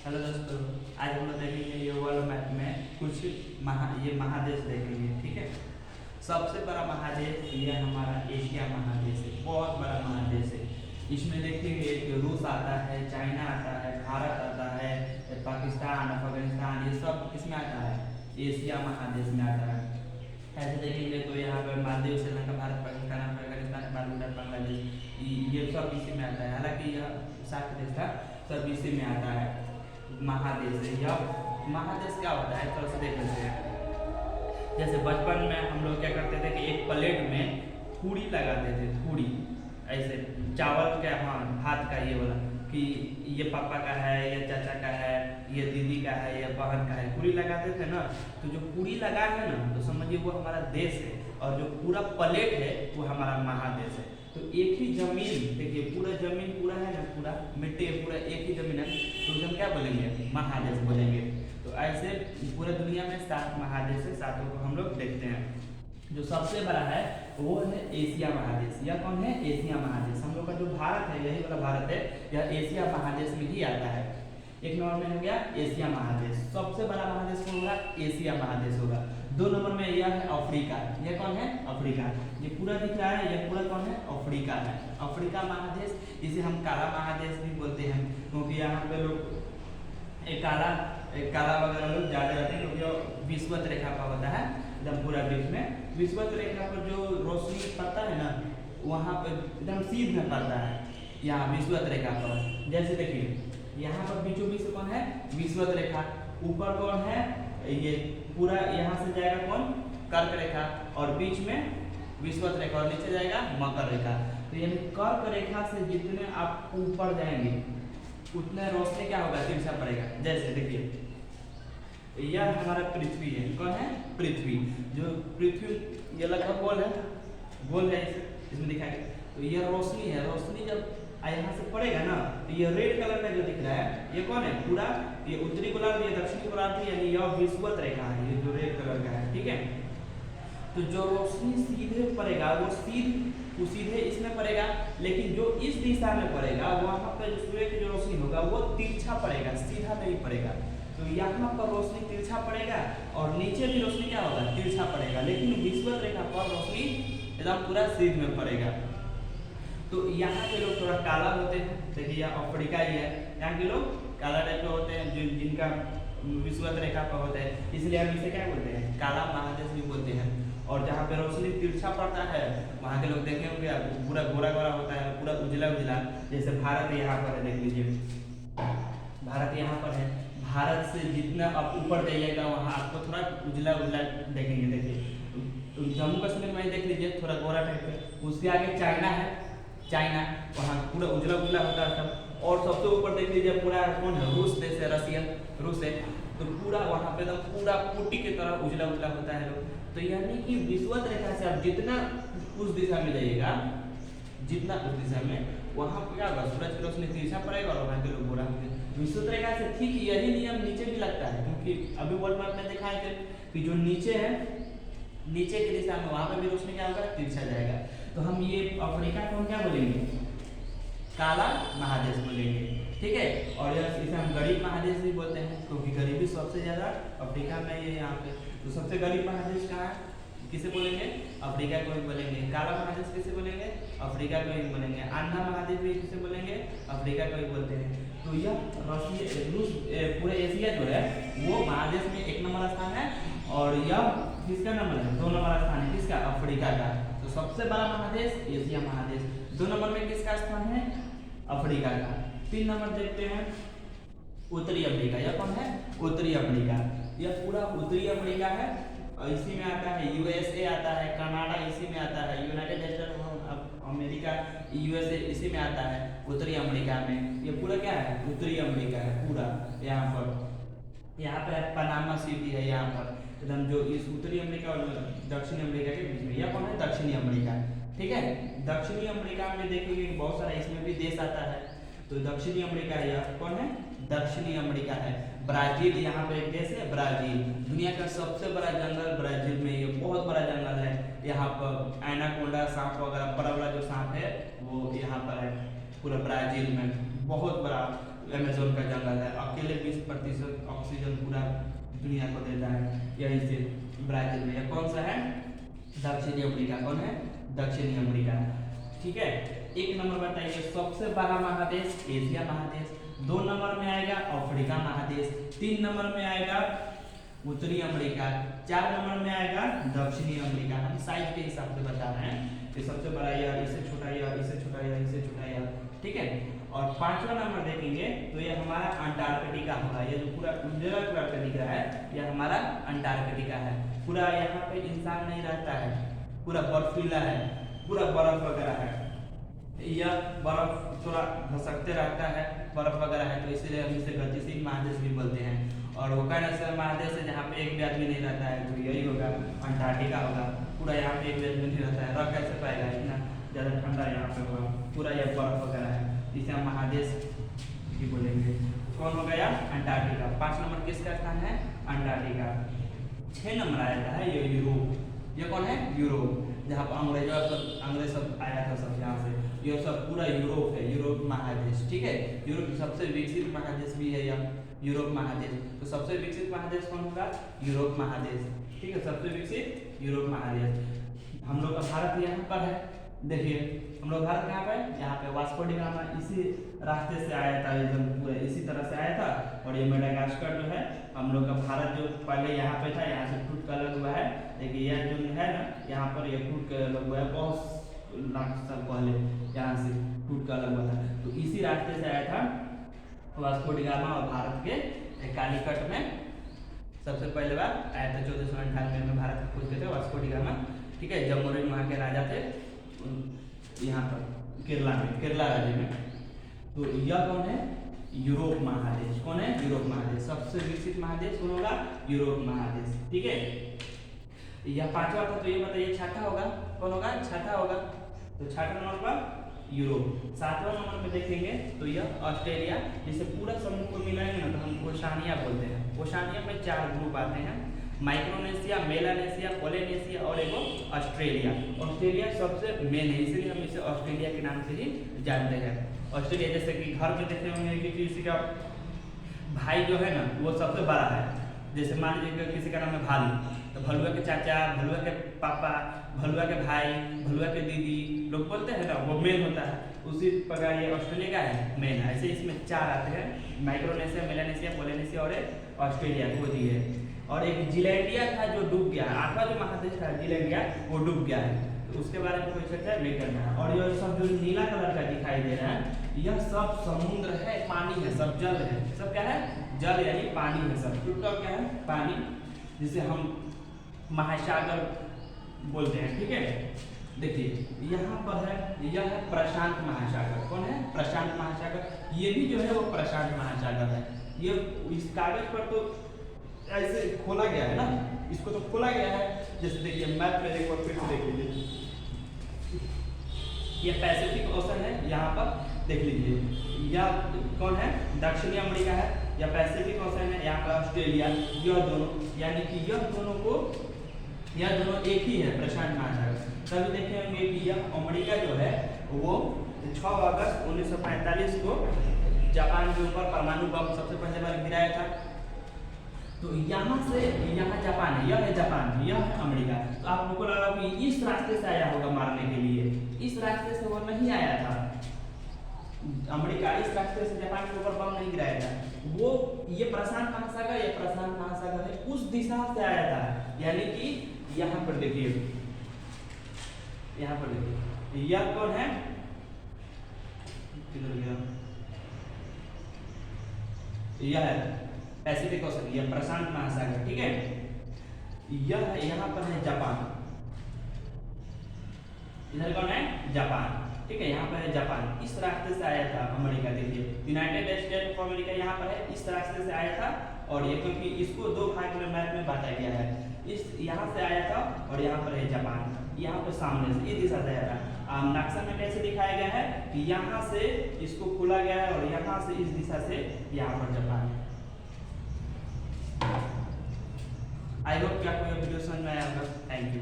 Hello दोस्तों, आज हम लोग देखेंगे ये वर्ल्ड मैप में कुछ ये महादेश देखेंगे। ठीक है, सबसे बड़ा महादेश ये हमारा एशिया महादेश है, बहुत बड़ा महादेश है। इसमें देखेंगे कि रूस आता है, चाइना आता है, भारत आता है, पाकिस्तान, अफगानिस्तान, ये सब किसमें आता है? एशिया महादेश में आता है। ऐसे देखेंगे तो यहाँ पर मालदीव, श्रीलंका, भारत, पाकिस्तान, अफगानिस्तान, बांग्लादेश, ये सब इसी में आता है। हालांकि यह सार्क देश था, सब इसी में आता है। महादेश है यह। महादेश क्या होता है थोड़ा सा देख लेते हैं। जैसे बचपन में हम लोग क्या करते थे कि एक प्लेट में पूड़ी लगाते थे, पूड़ी ऐसे चावल का, हाँ भात का, ये वाला कि ये पापा का है, ये चाचा का है, ये दीदी का है, ये बहन का है, पूरी लगाते थे ना। तो जो पूरी लगा है ना, तो समझिए वो हमारा देश है, और जो पूरा प्लेट है वो हमारा महादेश है। तो एक ही जमीन, देखिए पूरा जमीन पूरा है ना, पूरा मिट्टी है, पूरा एक ही जमीन है, तो हम क्या बोलेंगे? महादेश बोलेंगे। तो ऐसे पूरा दुनिया में 7 महादेश है, 7 को हम लोग देखते हैं। जो सबसे बड़ा है वो है एशिया महादेश। यह कौन है? एशिया महादेश। हम लोग का जो भारत है, यही वाला भारत है, यह एशिया महादेश में ही आता है। एक नंबर में हो गया एशिया महादेश। सबसे बड़ा महादेश कौन होगा? एशिया महादेश होगा। 2 नंबर में यह है अफ्रीका। यह कौन है? अफ्रीका। ये पूरा दिख रहा है, यह पूरा कौन है? अफ्रीका है। अफ्रीका महादेश, इसे हम काला महादेश भी बोलते हैं, क्योंकि यहाँ पे लोग काला वगैरह लोग ज़्यादा रहते हैं, क्योंकि विषुवत रेखा पर होता है एकदम पूरा बीच में। विषुवत रेखा पर जो रोशनी पड़ता है ना, वहाँ पर एकदम सीध में पड़ता है, यहाँ विषुवत रेखा पर। जैसे देखिए यहाँ पर बीचों बीच कौन है? विषुवत रेखा। ऊपर कौन है? ये पूरा यहाँ से जाएगा कौन? कर्क रेखा, और बीच में विषुवत रेखा, और नीचे जाएगा मकर रेखा। तो यानी कर्क रेखा से जितने आप ऊपर जाएंगे उतने रोशनी क्या होगा? तिरछा पड़ेगा। जैसे देखिए यह हमारा पृथ्वी है। कौन है? पृथ्वी। जो पृथ्वी ये लगभग गोल है, गोल है, इसमें दिखाई। तो यह रोशनी है, रोशनी जब यहाँ से पड़ेगा ना, तो ये रेड कलर का जो दिख रहा है, ये कौन है? पूरा ये उत्तरी गोलार्ध, ये दक्षिणी गोलार्ध, यानी यह विषुवत रेखा है, ये जो रेड कलर का है। ठीक है, तो जो रोशनी सीधे पड़ेगा वो सीधे इसमें पड़ेगा, लेकिन जो इस दिशा में पड़ेगा वहाँ पर जो सूर्य की जो रोशनी होगा वो तिरछा पड़ेगा, सीधा नहीं पड़ेगा। तो यहाँ पर रोशनी तिरछा पड़ेगा, और नीचे भी रोशनी क्या होगा? तिरछा पड़ेगा, लेकिन विषुवत रेखा पर रोशनी एकदम पूरा सीध में पड़ेगा। तो यहाँ के लोग थोड़ा काला होते हैं। देखिए यहाँ अफ्रीका ही है, यहाँ के लोग काला टाइप के होते हैं, जिनका विषुवत रेखा पर होते हैं, इसलिए हम इसे क्या बोलते हैं? काला महादेश भी बोलते हैं। और जहाँ पे रोशनी तिरछा पड़ता है वहाँ के लोग देखे होंगे पूरा गोरा गोरा होता है, पूरा उजला उजला। जैसे भारत यहाँ पर है, देख लीजिए भारत यहाँ पर है। भारत से जितना आप ऊपर जाइएगा वहाँ आपको थोड़ा उजला उजला देखेंगे। देखिए जम्मू कश्मीर में देख लीजिए थोड़ा गोरा टाइप है। उसके आगे चाइना है, चाइना वहाँ पूरा उजला उजला होता है सब। और सबसे ऊपर देख लीजिए पूरा कौन है? रूस देश है, रसिया, रूस है। तो पूरा वहाँ पे तो पूरा पुट्टी की तरह उजला उजला होता है लोग। तो यानी कि विषुवत रेखा से आप जितना उस दिशा में जाइएगा, जितना उस दिशा में, वहाँ पर क्या होगा? सूरज की रोशनी तिरछा पड़ेगा और वहाँ के लोग गोरा होंगे। विषुवत रेखा से ठीक यही नियम नीचे भी लगता है, क्योंकि अभी वर्ल्ड मैप में दिखाए थे कि जो नीचे है, नीचे की दिशा में वहाँ पर भी रोशनी क्या होगा? तिरछा जाएगा। तो हम ये अफ्रीका को हम क्या बोलेंगे? काला महादेश बोलेंगे। ठीक है, और इसे हम गरीब महादेश भी बोलते हैं, क्योंकि गरीबी सबसे ज़्यादा अफ्रीका में ये यहाँ पे। तो सबसे गरीब महादेश कहाँ है? किसे बोलेंगे? अफ्रीका को ही बोलेंगे। काला महादेश किसे बोलेंगे? अफ्रीका को ही बोलेंगे। अंधा महादेश भी किसे बोलेंगे? अफ्रीका को ही बोलते हैं। तो यह रूस पूरे एशिया जो है वो महादेश में 1 नंबर स्थान है, और यह किसका नंबर है? 2 नंबर स्थान है। किसका? अफ्रीका का। तो सबसे बड़ा महादेश एशिया महादेश। 2 नंबर में किसका स्थान है? अफ्रीका का। 3 नंबर देखते हैं उत्तरी अफ्रीका। यह कौन है? उत्तरी अफ्रीका। यह पूरा उत्तरी अफ्रीका है, और इसी में आता है यूएसए, आता है कनाडा, इसी में आता है United states of America, USA इसी में आता है उत्तरी अमेरिका में। ये पूरा क्या है? उत्तरी अमेरिका है पूरा। यहाँ पर यहाँ पे पनामा सिटी है, यहाँ पर एकदम जो इस उत्तरी अमेरिका और दक्षिणी अमेरिका के बीच में। यह कौन है? दक्षिणी अमेरिका। ठीक है, दक्षिणी अमेरिका में देखेंगे बहुत सारा इसमें भी देश आता है। तो दक्षिणी अमेरिका यह कौन है? दक्षिणी अमेरिका है। ब्राजील यहाँ पे एक देश है, ब्राजील। दुनिया का सबसे बड़ा जंगल ब्राजील में, ये बहुत बड़ा जंगल है। यहाँ पर एनाकोंडा सांप वगैरह, बड़ा बड़ा जो सांप है वो यहाँ पर है पूरा ब्राजील में, बहुत बड़ा। अमेजोन का जंगल है, अकेले 20% ऑक्सीजन पूरा दुनिया को देता है, यही से ब्राजील में। यह कौन सा है? दक्षिणी अमेरिका। कौन है? दक्षिणी अमेरिका। ठीक है। एक नंबर बताइए सबसे बड़ा महादेश एशिया महादेश, 2 नंबर में आएगा अफ्रीका महादेश, 3 नंबर में आएगा उत्तरी अमेरिका, 4 नंबर में आएगा दक्षिणी अमेरिका। हम साइज के हिसाब से बता रहे हैं कि सबसे बड़ा यह, इससे छोटा यह, इससे छोटा यह, इससे छोटा यह। ठीक है। और 5वां नंबर देखेंगे तो ये हमारा अंटार्कटिका होगा। ये जो पूरा उजला कलर का दिख रहा है यह हमारा अंटार्कटिका है। पूरा यहाँ पे इंसान नहीं रहता है, पूरा बर्फीला है, पूरा बर्फ वगैरह है। यह बर्फ थोड़ा धसकते रहता है, बर्फ वगैरह है, तो इसीलिए हम इसे गतिशील महादेश भी बोलते हैं। और वो कहना ऐसा महादेश है जहाँ पे एक भी आदमी नहीं रहता है, तो यही होगा अंटार्कटिका होगा। पूरा यहाँ पे एक भी आदमी नहीं रहता है, रह कैसे पाएगा, इतना ज़्यादा ठंडा यहाँ पे होगा, पूरा यह बर्फ वगैरह है, इसे हम महादेश भी बोलेंगे। कौन हो गया? अंटार्कटिका। 5 नंबर किसका स्थान है? अंटार्कटिका। 6 नंबर आया है ये यूरोप। ये कौन है? यूरोप, जहाँ पर अंग्रेज सब आया था सब यहाँ से। ये सब पूरा यूरोप है, यूरोप महादेश। ठीक है। यूरोप सबसे विकसित महादेश भी है यह यूरोप महादेश। तो सबसे विकसित महादेश कौन होगा? यूरोप महादेश। ठीक है। सबसे विकसित यूरोप महादेश। हम लोग का भारत यहाँ पर है, देखिए हम लोग भारत कहाँ पे? यहाँ पे वास्को डी गामा इसी रास्ते से आया था, एकदम पूरे इसी तरह से आया था। और ये मेडागास्कर जो है हम लोग का भारत जो पहले यहाँ पे था, यहाँ से टूट कर अलग हुआ है। देखिए यह जो है ना यहाँ पर ये टूट कर अलग हुआ है, बहुत लाख साल पहले यहाँ से टूट कर अलग हुआ था। तो इसी रास्ते से आया था वास्को डी गामा और भारत के कालीकट में सबसे पहले बार आया था। 1498 में भारत की खोज किए थे वास्को डी गामा। ठीक है। जमोरिन वहाँ के राजा थे यहाँ पर केरला में, केरला राज्य में। तो यह कौन है? यूरोप महादेश। कौन है? यूरोप महादेश। सबसे विकसित महादेश कौन होगा? यूरोप महादेश। ठीक है। यह 5वां था, तो ये बताइए छठा होगा? कौन होगा? छठा होगा। तो छठा नंबर पर यूरोप। 7वां नंबर पे देखेंगे तो यह ऑस्ट्रेलिया, जिसे पूरा समूह को मिलाएंगे ना तो हम ओशानिया बोलते हैं। ओशानिया में 4 ग्रुप आते हैं, माइक्रोनेशिया, मेलानेशिया, पोलिनेशिया और एगो ऑस्ट्रेलिया। ऑस्ट्रेलिया सबसे मेन है, इसलिए हम इसे ऑस्ट्रेलिया के नाम से ही जानते हैं। ऑस्ट्रेलिया जैसे कि घर में देखे होंगे कि किसी का भाई जो है ना वो सबसे बड़ा है। जैसे मान लीजिए किसी का नाम है भालू, तो भलुआ के चाचा, भलुआ के पापा, भलुआ के भाई, भलुआ के दीदी लोग बोलते हैं ना, वो मेन होता है। उसी प्रकार ये ऑस्ट्रेलिया का है मेन है। ऐसे इसमें 4 आते हैं, माइक्रोनेशिया, मेलानेशिया, पोलिनेशिया और ऑस्ट्रेलिया को दिए। और एक जिलैंडिया था जो डूब गया, 8वां जो महादेश था जिलैंडिया वो डूब गया है, तो उसके बारे में कोई चर्चा नहीं करना है। और ये सब जो नीला कलर का दिखाई दे रहा है यह सब समुद्र है, पानी है, सब जल है। सब क्या है? जल यानी पानी है सब। टोटल क्या है? पानी, जिसे हम महासागर बोलते हैं। ठीक है। देखिए यहाँ पर है, यह है प्रशांत महासागर। कौन है? प्रशांत महासागर। ये भी जो है वो प्रशांत महासागर है। ये इस कागज पर तो ऐसे खोला गया है ना, इसको तो खोला गया है। जैसे देखिए मैप में एक बार फिर से देख लीजिए, ये पैसिफिक ओशन है, यहाँ पर देख लीजिए। यह कौन है? दक्षिणी अमेरिका है, या पैसिफिक ओशन है, यहाँ पर ऑस्ट्रेलिया। यह दोनों यानी कि यह दोनों एक ही है, प्रशांत महासागर। तभी देखे होंगे कि यह अमेरिका जो है वो 6 अगस्त 1945 को जापान के ऊपर परमाणु बम सबसे पहले बार गिराया था। तो यहाँ से यहाँ जापान है, यह है जापान, यह है अमेरिका। तो आप लोगों को लगा कि इस रास्ते से आया होगा मारने के लिए, इस रास्ते से वो नहीं आया था। अमेरिका इस रास्ते से जापान के ऊपर बम नहीं गिराया था। वो ये प्रशांत महासागर है, उस दिशा से आया था। यानी कि यहाँ पर देखिए, यह कौन है? यह है पैसिफिक ओशन, यह प्रशांत महासागर। ठीक है। यह यहाँ पर है जापान, इधर कौन है? जापान। ठीक है। यहाँ पर है जापान, इस रास्ते से आया था अमेरिका। देखिए यूनाइटेड स्टेट ऑफ अमेरिका यहाँ पर है, इस रास्ते से आया था। और ये क्योंकि इसको 2 भाग में मैप में बांटा गया है, इस यहाँ से आया था और यहाँ पर है जापान, यहाँ पर सामने से इस दिशा से आया था। नक्शा में कैसे दिखाया गया है कि यहाँ से इसको खोला गया है और यहाँ से इस दिशा से यहाँ पर जापान है। आई होप कि आपको यह वीडियो समझ में आया होगा। Thank you.